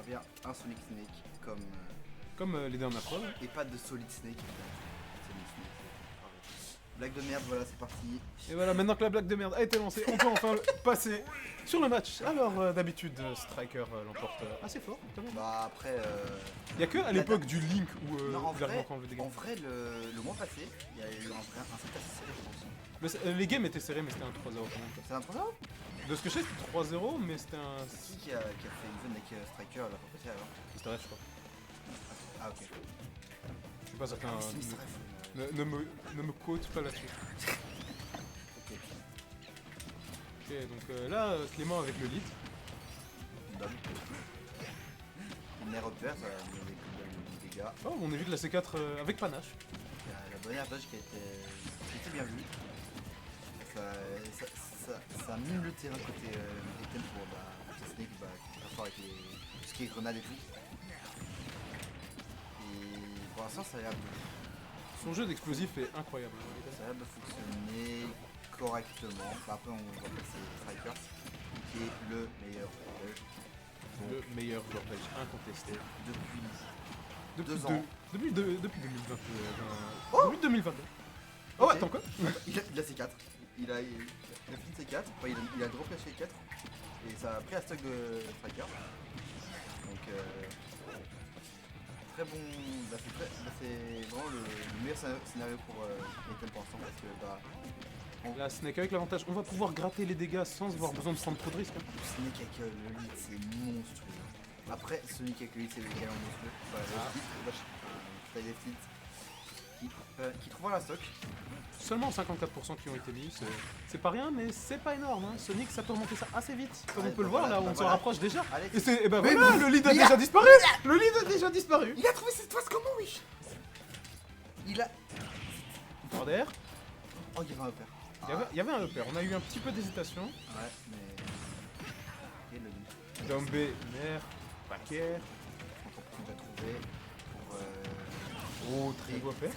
sera bien un Sonic Snake comme. Comme les dernières fois. Et pas de Solid Snake. Sonic Snake. Blague de merde, voilà, c'est parti. Et voilà, maintenant que la blague de merde a été lancée, on peut enfin passer sur le match. Alors, d'habitude, Striker l'emporte assez fort, quand même. Bah après. Y'a que à l'époque du Link où Non, en il arrive vrai, encore enlever des games. en vrai le mois passé, il y a eu un set assez serré, je pense. Les games étaient serrés, mais c'était un 3-0 quand même. C'est un 3-0 De ce que je sais, c'était 3-0, mais c'était un. Qui a fait une zone avec Striker la fois passée alors? C'était rêve, je crois. Ah, ok. Je suis pas certain. C'est Mr. F. Ne me quote pas là-dessus. Ok. Ok, donc là, Clément avec le lead. Dom. Une air upper, ça met des dégâts. Oh, on évite la C4 avec panache. Il y a la bonne air dodge qui a été bien vue. Ça mine le terrain côté item pour Snake qui est très fort avec tout ce qui est grenade et tout. Et pour l'instant, ça a l'air de. Son jeu d'explosif est incroyable. Ça a l'air de fonctionner correctement. Enfin, après, on va passer Striker, qui est le meilleur joueur Le meilleur joueur belge incontesté. depuis 2 ans. Depuis 2020. Oh depuis 2022. Oh, Ok. attends quoi? Il a C4. Il a fini C4. Enfin, il a drop la C4. Et ça a pris un stock de Striker. Donc, très bon. C'est vraiment le meilleur scénario pour Nathan pour l'instant. Parce que Là, Snake avec l'avantage, on va pouvoir gratter les dégâts sans avoir besoin de prendre trop de risques. Hein. Sonic avec le lead, c'est monstrueux. Après, Sonic avec le lead, c'est le gagnant monstrueux. Voilà, le lead qui trouve la stock. Seulement 54% qui ont été mis, c'est pas rien, mais c'est pas énorme. Hein. Sonic, ça peut remonter ça assez vite. Comme Ouais, on peut le bah voir, voilà, là, bah on s'en voilà. rapproche déjà. Allez, Et bah mais voilà, oui, le lead a mais déjà disparu. Le lead a déjà disparu. Il a trouvé cette phase comment, oui. Il a. Border. Oh, il y avait un upper. Il y avait un upper, on a eu un petit peu d'hésitation. Ouais, mais. Ok, le lead. Dombé, Mer, Paquer. On va trouver pour. Oh, très beau upper.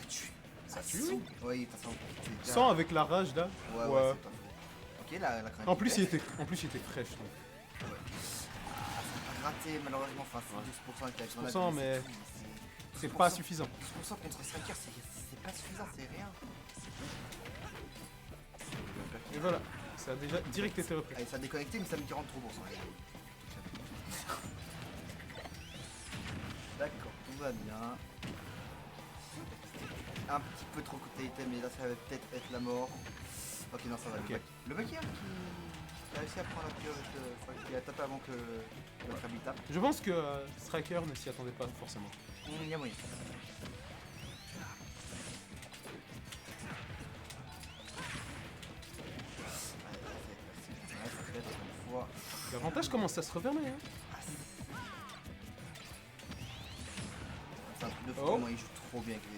Ça tue, oui. Oui, de toute façon. c'est déjà- Sans avec la rage là. Ouais, Ouais. ouais, c'est pas faux. Ok, la crainte. En plus, il était fraîche. Donc. Raté malheureusement, enfin, c'est 12% avec la grenade. 12%, mais c'est pas suffisant. 12% contre Striker, c'est pas suffisant, c'est rien. Et voilà, ça a déjà direct été repris. Allez, ça a déconnecté, mais ça a mis 43%. D'accord, tout va bien. Un petit peu trop côté item, mais là ça va peut-être être la mort. Ok, non, ça va. Ok. Le mec qui a réussi à prendre la pire, il a tapé avant que le Krabi tape. Je pense que Striker ne s'y attendait pas forcément. Il y a moyen. L'avantage commence à se refermer. Hein. C'est un truc de fou, Oh. comment il joue trop bien avec les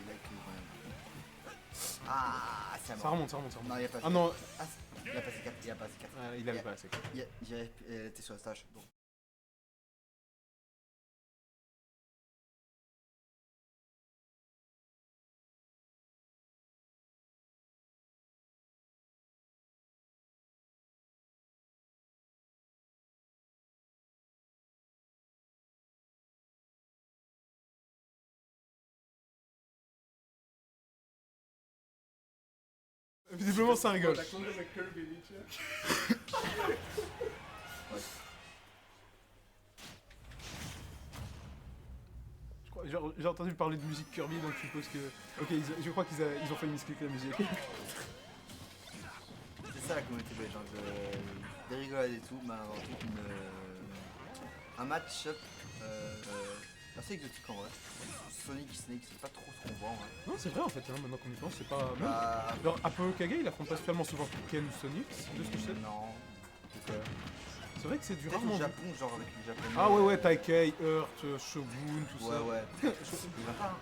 Ah, c'est Ça remonte, ça remonte. Non, il a pas Ah non, Ah, il a passé 4, il a passé 4. il avait pas assez. Il était sur la stage. Donc. Visiblement, ça rigole. J'ai entendu parler de musique Kirby, donc je suppose que. Ok, je crois qu'ils ont fait une misclick la musique. C'est ça la communauté belge, genre des rigolades et tout, mais avant tout un match-up assez exotique en vrai. Sonic Snake, c'est pas trop ce qu'on voit en vrai. Non, c'est vrai en fait, hein, maintenant qu'on y pense, c'est pas. Même... Bah, Genre, Apollo Kage, il affronte pas spécialement souvent Ken ou Sonic, de ce que je sais. non. Donc, c'est vrai que c'est du Peut-être rarement. au vu. Japon, genre avec les japonais. Ah ouais, Taikei, Earth, Shogun, tout Ouais, ça. ouais. Il va pas, hein.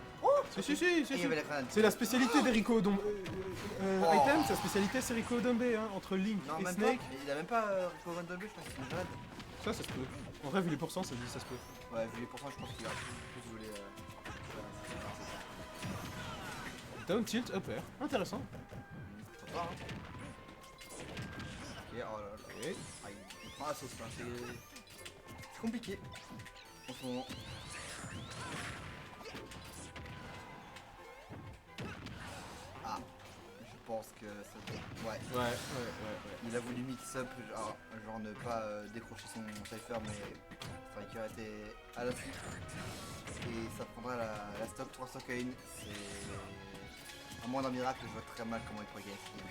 Si. Et il y avait la grenade. C'est la spécialité d'Erico Dombe. Oh. Item, sa spécialité c'est Rico Dombe, hein, entre Link Non, et même Snake. pas. Il a même pas Rico Van Dobbe, je pense que c'est une grenade. Ça se peut. En vrai, vu les pourcents, ça se peut. Ouais, vu les pourcents, je pense qu'il a plus volé. Down tilt, upper. Intéressant. Faut pas, hein. Ok, oh là là. Ok. Ah, il prend la sauce là, c'est compliqué. en ce moment. Ah, je pense que ça... Ouais. Ouais. Il a voulu mix up, genre ne pas décrocher son Cypher, mais Striker était à la suite. Et ça prendra la stock 3 stock à 1. C'est... À moins d'un miracle, je vois très mal comment il pourrait gagner ce game.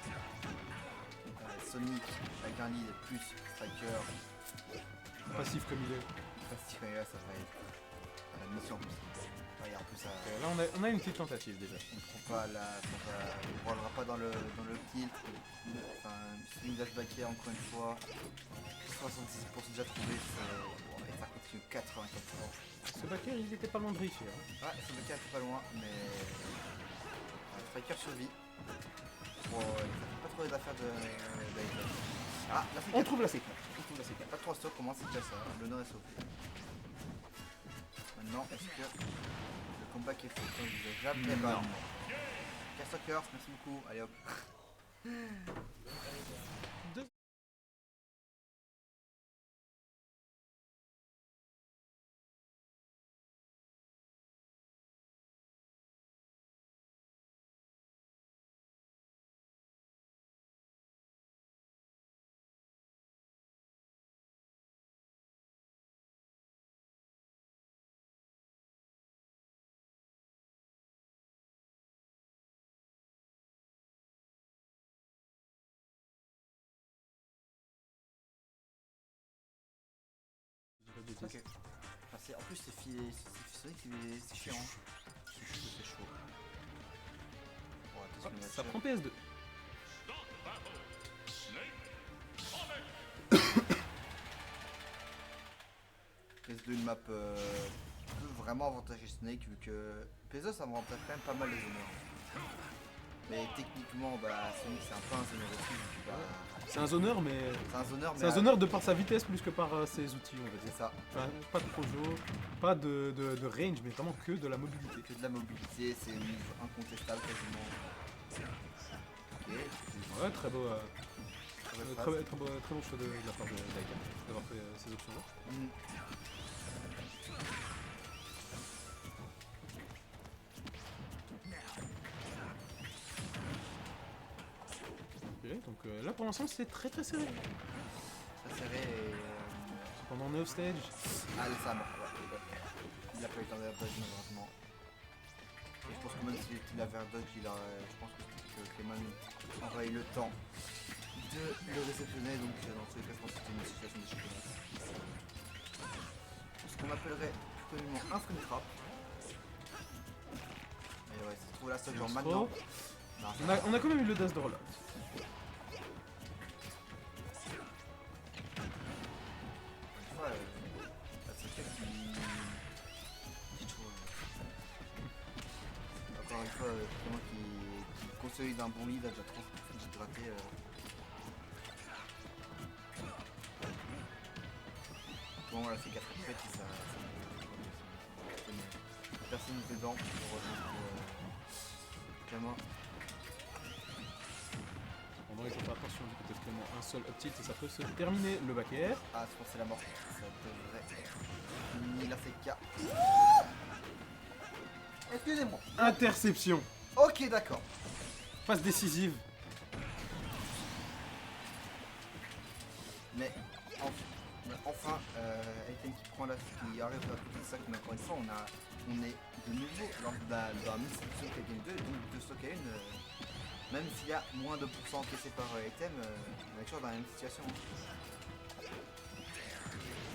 Sonic avec un lead plus Striker. Passif comme il est. Passif comme il est, ça va être la mission en plus. Ouais, en plus ça... Là on a une petite tentative déjà. On prend pas la... On rollera pas dans le tilt. Enfin, swing dash back air encore une fois. 66% déjà trouvé, bon, et ça continue 84%. Ce backer il était pas loin de réussir. Hein. Ouais, ce back air était pas loin, mais... Striker survit. Bon, ça fait pas trop les affaires de... Ah, la On trouve la C4. Pas 3 stocks, comment c'est déjà ça, l'honneur est sauvé. Maintenant, est-ce que le combat qui est fait envisageable? Eh ben non. Castockers, merci beaucoup, allez hop. Ok. Ah, en plus c'est Sonic, c'est chiant. C'est chaud. Bon, attention, Ça prend PS2. PS2 une map peut vraiment avantager Snake vu que PS2 ça m'avantage quand même pas mal les honneurs. Mais techniquement Sonic c'est un peu un zoneur aussi vu que c'est un zoneur mais... C'est un zoneur de par sa vitesse plus que par ses outils on va dire. C'est ça. Enfin, pas de projo, pas de range mais vraiment que de la mobilité. Que de la mobilité, c'est incontestable quasiment. Ok. Ouais très beau. Très belle Très bon choix de la part de Laika d'avoir fait ces options là. Donc là pour l'instant c'est très serré. Très serré et... Pendant 9 stages. Ah ça mort, ouais. Il a pas eu le temps d'airdodge malheureusement. Et je pense que même s'il avait airdodge, je pense que Clément aurait eu le temps de le réceptionner, donc dans tous les cas je pense que c'était une situation d'échec. Ce qu'on appellerait plus communément un frame trap. Et ouais, c'est trop la seule genre maintenant. Non, on a quand même eu le dash de rollout. Encore une fois, vraiment qui consolide un bon lead, a déjà trop hydraté. Bon voilà, c'est 4 fêtes et ça personne n'était dedans, heureusement Clément. Cependant il faut faire attention du côté de Clément, un seul up tilt et ça peut se terminer le back air. Ah je pense que c'est la mort, ça devrait finir la CK. Excusez-moi. Interception. Ok d'accord. Phase décisive. Mais enfin, Aiden qui prend qui arrive à tout ça, mais encore une fois, on est de nouveau lors de la mise de Tekken 2, donc de stock à une, même s'il y a moins de pourcents encaissés par item, on est toujours dans la même situation.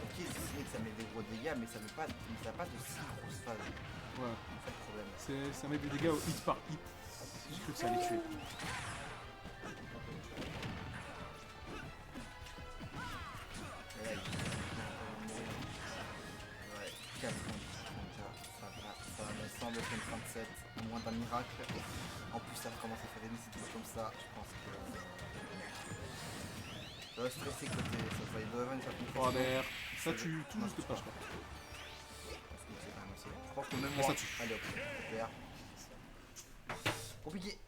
Ok, c'est vrai que ça met des gros dégâts, mais ça n'a pas de si grosse phase. Ouais. C'est le problème. Ça met des dégâts au hit par hit. J'ai cru que ça allait tuer. Et là, ouais, 4 déjà, ça me semble être une 37, à moins d'un miracle. En plus, ça commence à faire des mises comme ça, je pense que... ça va stresser côté, ça va, il doit y avoir une certaine Oh merde, ça tue tout juste pas je crois. Je pense que même moi, ça tue. Allez hop, super. Compliqué.